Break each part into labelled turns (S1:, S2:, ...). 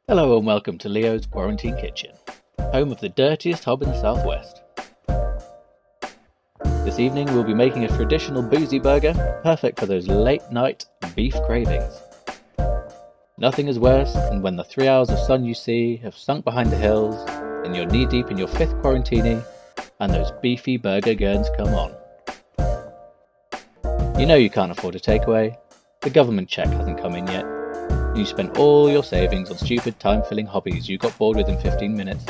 S1: Hello and welcome to Leo's Quarantine Kitchen, home of the dirtiest hob in the southwest. This evening we'll be making a traditional boozy burger, perfect for those late night beef cravings. Nothing is worse than when the 3 hours of sun you see have sunk behind the hills and you're knee deep in your 5th quarantini and those beefy burger gurns come on. You know you can't afford a takeaway, the government check hasn't come in yet. You spent all your savings on stupid time-filling hobbies you got bored with in 15 minutes.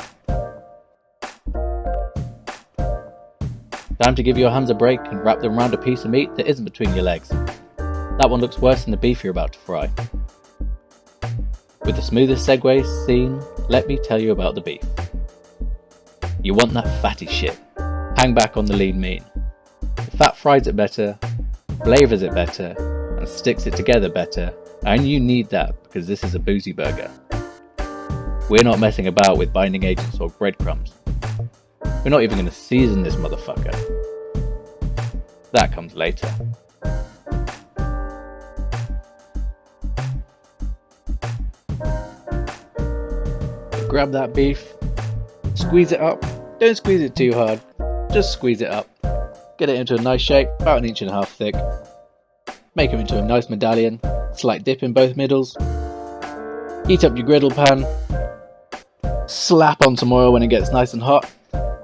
S1: Time to give your hands a break and wrap them around a piece of meat that isn't between your legs. That one looks worse than the beef you're about to fry. With the smoothest segue seen, let me tell you about the beef. You want that fatty shit. Hang back on the lean meat. The fat fries it better, flavours it better, and sticks it together better. And you need that because this is a boozy burger. We're not messing about with binding agents or breadcrumbs. We're not even going to season this motherfucker. That comes later. Grab that beef, squeeze it up. Don't squeeze it too hard, just squeeze it up. Get it into a nice shape, about 1.5 inches thick. Make them into a nice medallion. Slight dip in both middles. Heat up your griddle pan. Slap on some oil when it gets nice and hot.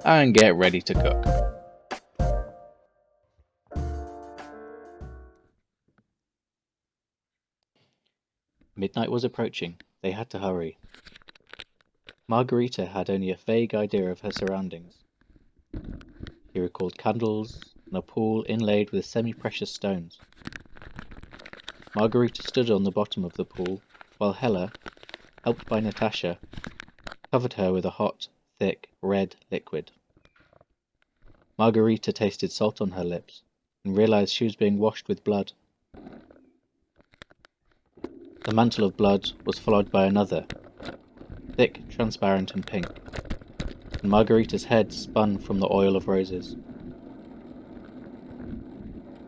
S1: And get ready to cook. Midnight was approaching. They had to hurry. Margarita had only a vague idea of her surroundings. He recalled candles and a pool inlaid with semi-precious stones. Margarita stood on the bottom of the pool, while Hella, helped by Natasha, covered her with a hot, thick, red liquid. Margarita tasted salt on her lips, and realized she was being washed with blood. The mantle of blood was followed by another, thick, transparent and pink, and Margarita's head spun from the oil of roses.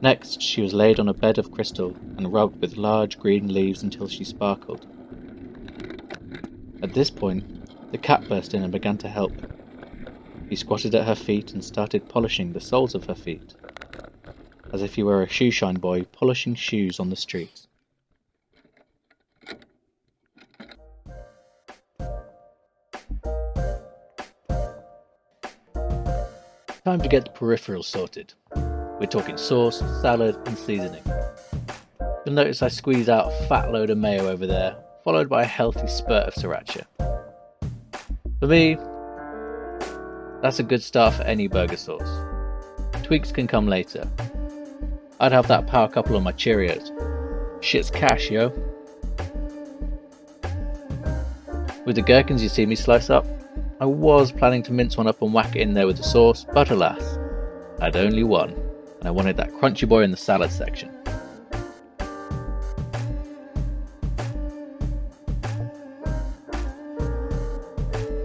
S1: Next, she was laid on a bed of crystal and rubbed with large green leaves until she sparkled. At this point, the cat burst in and began to help. He squatted at her feet and started polishing the soles of her feet, as if he were a shoeshine boy polishing shoes on the streets. Time to get the peripherals sorted. We're talking sauce, salad and seasoning. You'll notice I squeeze out a fat load of mayo over there, followed by a healthy spurt of sriracha. For me, that's a good start for any burger sauce. Tweaks can come later. I'd have that power couple on my Cheerios. Shit's cash, yo. With the gherkins you see me slice up, I was planning to mince one up and whack it in there with the sauce, but alas, I'd only one, and I wanted that crunchy boy in the salad section.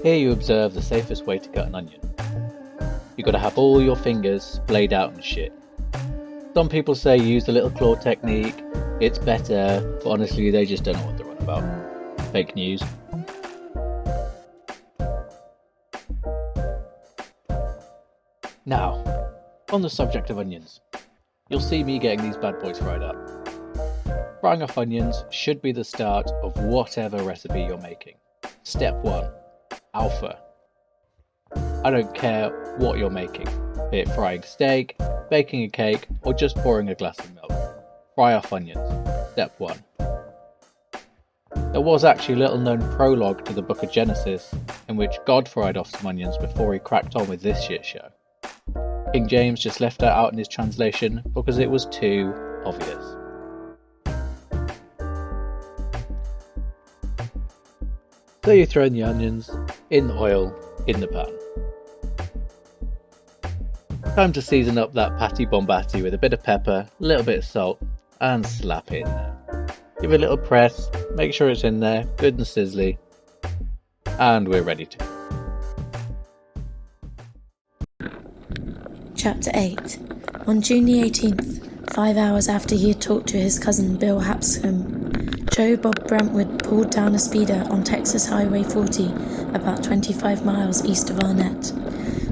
S1: Here you observe the safest way to cut an onion. You gotta have all your fingers splayed out and shit. Some people say use the little claw technique, it's better, but honestly they just don't know what they're on about. Fake news. Now, on the subject of onions, you'll see me getting these bad boys fried up. Frying off onions should be the start of whatever recipe you're making. Step 1. Alpha. I don't care what you're making, be it frying steak, baking a cake, or just pouring a glass of milk. Fry off onions. Step 1. There was actually a little known prologue to the book of Genesis, in which God fried off some onions before he cracked on with this shit show. King James just left that out in his translation because it was too obvious. So you throw in the onions, in the oil, in the pan. Time to season up that patty bombati with a bit of pepper, a little bit of salt, and slap it in there. Give it a little press, make sure it's in there, good and sizzly, and we're ready to go.
S2: Chapter 8. On June the 18th, 5 hours after he had talked to his cousin Bill Hapscomb, Joe Bob Brentwood pulled down a speeder on Texas Highway 40, about 25 miles east of Arnett.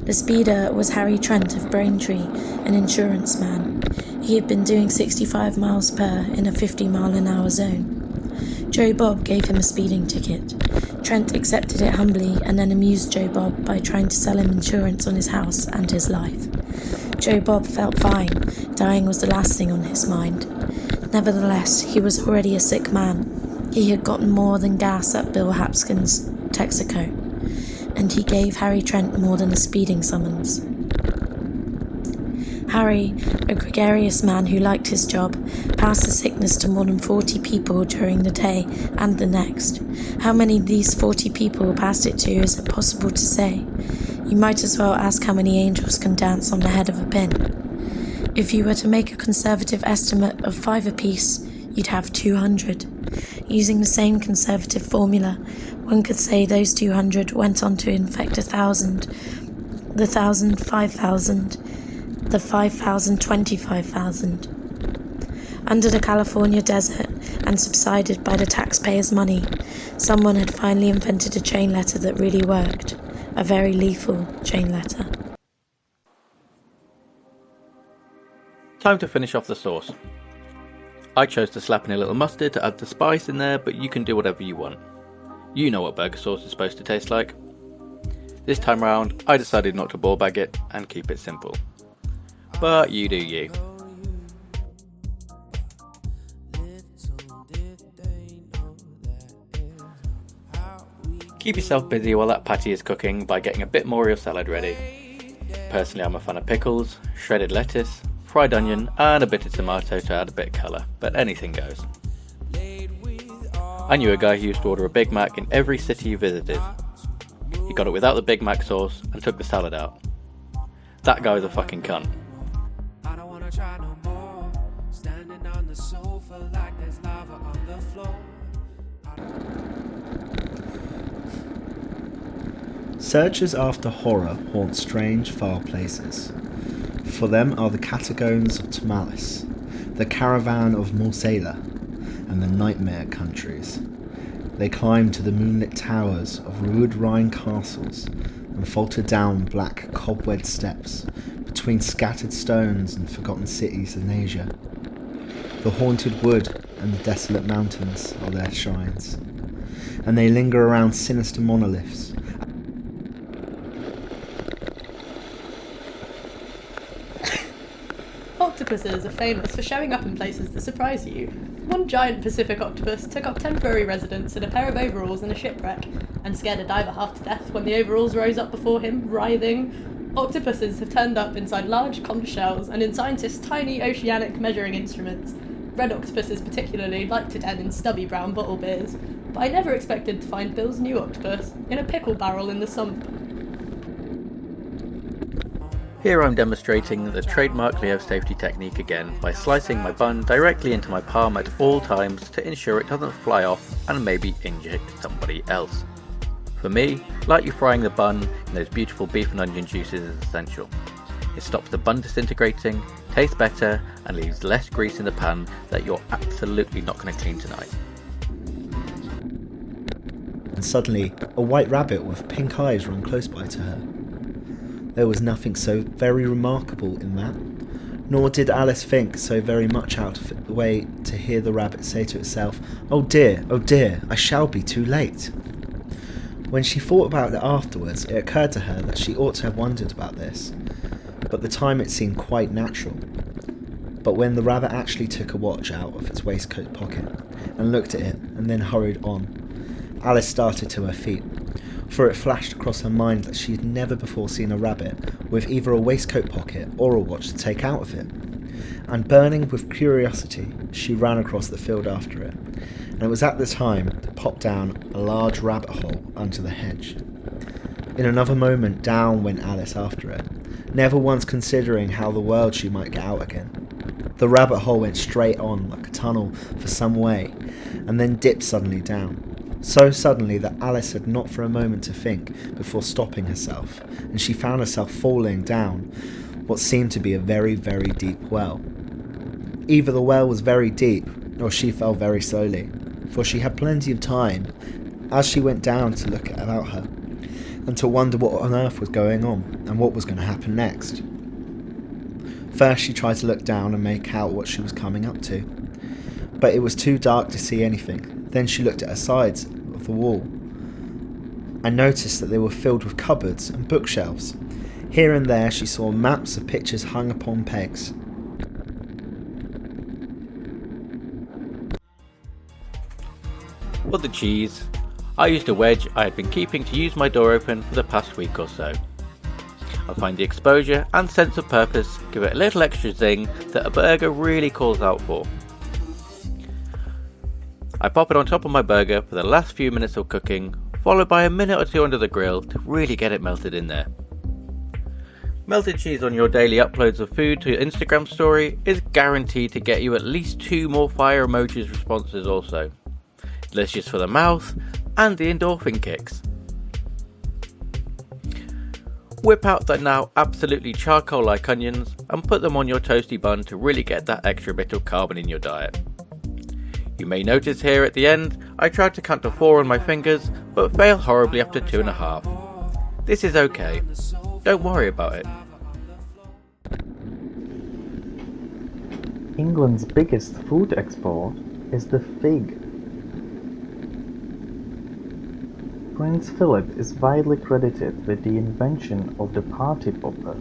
S2: The speeder was Harry Trent of Braintree, an insurance man. He had been doing 65 miles per in a 50-mile-an-hour zone. Joe Bob gave him a speeding ticket. Trent accepted it humbly and then amused Joe Bob by trying to sell him insurance on his house and his life. Joe Bob felt fine. Dying was the last thing on his mind. Nevertheless, he was already a sick man. He had gotten more than gas at Bill Hapskin's Texaco, and he gave Harry Trent more than a speeding summons. Harry, a gregarious man who liked his job, passed the sickness to more than 40 people during the day and the next. How many of these 40 people passed it to is impossible to say. You might as well ask how many angels can dance on the head of a pin. If you were to make a conservative estimate of 5 apiece, you'd have 200. Using the same conservative formula, one could say those 200 went on to infect 1,000, the 1,000 5,000, the 5,000 25,000. Under the California desert and subsided by the taxpayers' money, someone had finally invented a chain letter that really worked, a very lethal chain letter.
S1: Time to finish off the sauce. I chose to slap in a little mustard to add the spice in there, but you can do whatever you want. You know what burger sauce is supposed to taste like. This time round, I decided not to ball bag it and keep it simple. But you do you. Keep yourself busy while that patty is cooking by getting a bit more of your salad ready. Personally, I'm a fan of pickles, shredded lettuce, fried onion and a bit of tomato to add a bit of colour, but anything goes. I knew a guy who used to order a Big Mac in every city he visited. He got it without the Big Mac sauce and took the salad out. That guy was a fucking cunt. I don't wanna try no more. Standing on the sofa like there's lava on the floor.
S3: Searchers after horror haunt strange, far places. For them are the catacombs of Tamalis, the caravan of Morsela, and the nightmare countries. They climb to the moonlit towers of wood Rhine castles and falter down black cobweb steps between scattered stones and forgotten cities in Asia. The haunted wood and the desolate mountains are their shrines, and they linger around sinister monoliths.
S4: Octopuses are famous for showing up in places that surprise you. One giant Pacific octopus took up temporary residence in a pair of overalls in a shipwreck and scared a diver half to death when the overalls rose up before him, writhing. Octopuses have turned up inside large conch shells and in scientists' tiny oceanic measuring instruments. Red octopuses particularly like to den in stubby brown bottle beers, but I never expected to find Bill's new octopus in a pickle barrel in the sump.
S1: Here I'm demonstrating the trademark Leo safety technique again by slicing my bun directly into my palm at all times to ensure it doesn't fly off and maybe injure somebody else. For me, lightly frying the bun in those beautiful beef and onion juices is essential. It stops the bun disintegrating, tastes better and leaves less grease in the pan that you're absolutely not going to clean tonight.
S3: And suddenly, a white rabbit with pink eyes ran close by to her. There was nothing so very remarkable in that, nor did Alice think so very much out of the way to hear the rabbit say to itself, oh dear, I shall be too late." When she thought about it afterwards, it occurred to her that she ought to have wondered about this, but at the time it seemed quite natural. But when the rabbit actually took a watch out of its waistcoat pocket and looked at it and then hurried on, Alice started to her feet. For it flashed across her mind that she had never before seen a rabbit with either a waistcoat pocket or a watch to take out of it. And burning with curiosity, she ran across the field after it, and it was at this time that popped down a large rabbit hole under the hedge. In another moment down went Alice after it, never once considering how the world she might get out again. The rabbit hole went straight on like a tunnel for some way, and then dipped suddenly down. So suddenly that Alice had not for a moment to think before stopping herself, and she found herself falling down what seemed to be a very, very deep well. Either the well was very deep, or she fell very slowly. for she had plenty of time as she went down to look about her and to wonder what on earth was going on and what was going to happen next. First she tried to look down and make out what she was coming up to, but it was too dark to see anything. Then she looked at her sides of the wall and noticed that they were filled with cupboards and bookshelves. Here and there she saw maps of pictures hung upon pegs.
S1: For the cheese, I used a wedge I had been keeping to use my door open for the past week or so. I find the exposure and sense of purpose give it a little extra zing that a burger really calls out for. I pop it on top of my burger for the last few minutes of cooking, followed by a minute or two under the grill to really get it melted in there. Melted cheese on your daily uploads of food to your Instagram story is guaranteed to get you at least 2 more fire emojis responses also. Delicious for the mouth and the endorphin kicks. Whip out the now absolutely charcoal-like onions and put them on your toasty bun to really get that extra bit of carbon in your diet. You may notice here at the end, I tried to count to 4 on my fingers, but failed horribly after 2.5. This is okay. Don't worry about it.
S5: England's biggest food export is the fig. Prince Philip is widely credited with the invention of the party popper.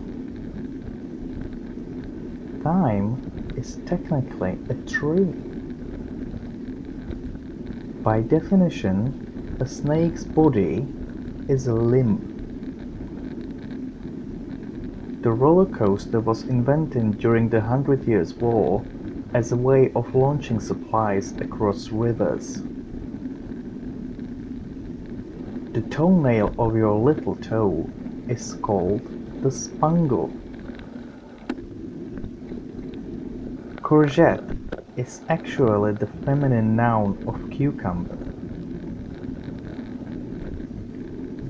S5: Thyme is technically a tree. By definition, a snake's body is a limb. The roller coaster was invented during the 100 Years' War as a way of launching supplies across rivers. The toenail of your little toe is called the spangle. Courgette is actually the feminine noun of cucumber.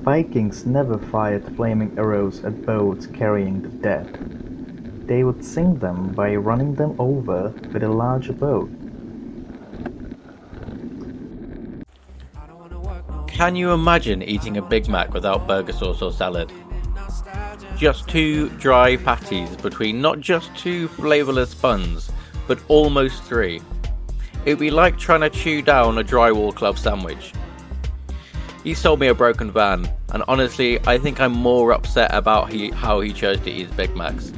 S5: Vikings never fired flaming arrows at boats carrying the dead. They would sink them by running them over with a larger boat.
S1: Can you imagine eating a Big Mac without burger sauce or salad? Just 2 dry patties between not just 2 flavourless buns, but almost 3. It'd be like trying to chew down a drywall club sandwich. He sold me a broken van, and honestly, I think I'm more upset about how he chose to eat his Big Macs.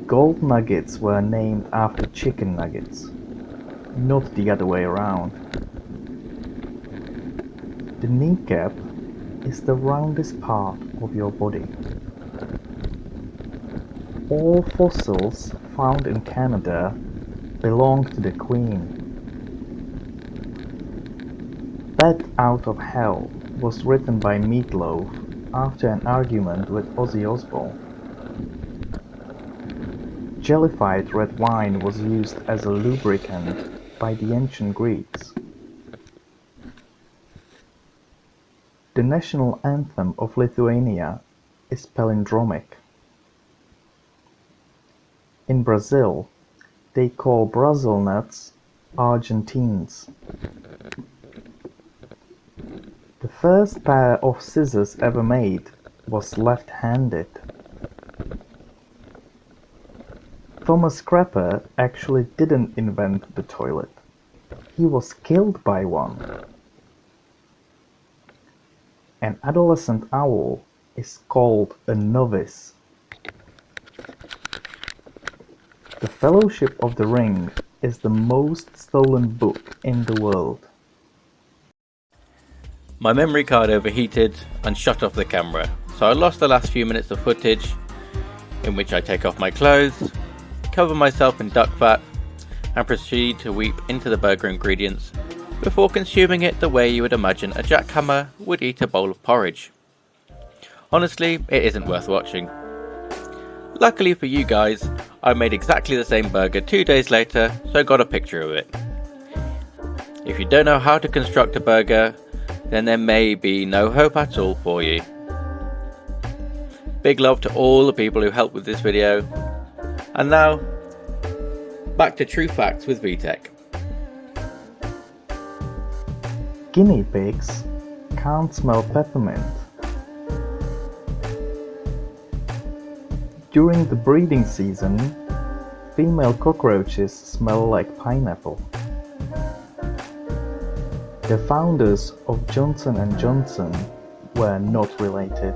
S5: Gold nuggets were named after chicken nuggets, not the other way around. The kneecap is the roundest part of your body. All fossils found in Canada belong to the Queen. Bat Out of Hell was written by Meat Loaf after an argument with Ozzy Osbourne. Jellified red wine was used as a lubricant by the ancient Greeks. The national anthem of Lithuania is palindromic. In Brazil, they call Brazil nuts Argentines. The first pair of scissors ever made was left-handed. Thomas Crapper actually didn't invent the toilet. He was killed by one. An adolescent owl is called a novice. The Fellowship of the Ring is the most stolen book in the world.
S1: My memory card overheated and shut off the camera, so I lost the last few minutes of footage in which I take off my clothes, cover myself in duck fat, and proceed to weep into the burger ingredients before consuming it the way you would imagine a jackhammer would eat a bowl of porridge. Honestly, it isn't worth watching. Luckily for you guys, I made exactly the same burger 2 days later, so I got a picture of it. If you don't know how to construct a burger, then there may be no hope at all for you. Big love to all the people who helped with this video. And now, back to True Facts with Vitek.
S5: Guinea pigs can't smell peppermint. During the breeding season, female cockroaches smell like pineapple. The founders of Johnson & Johnson were not related.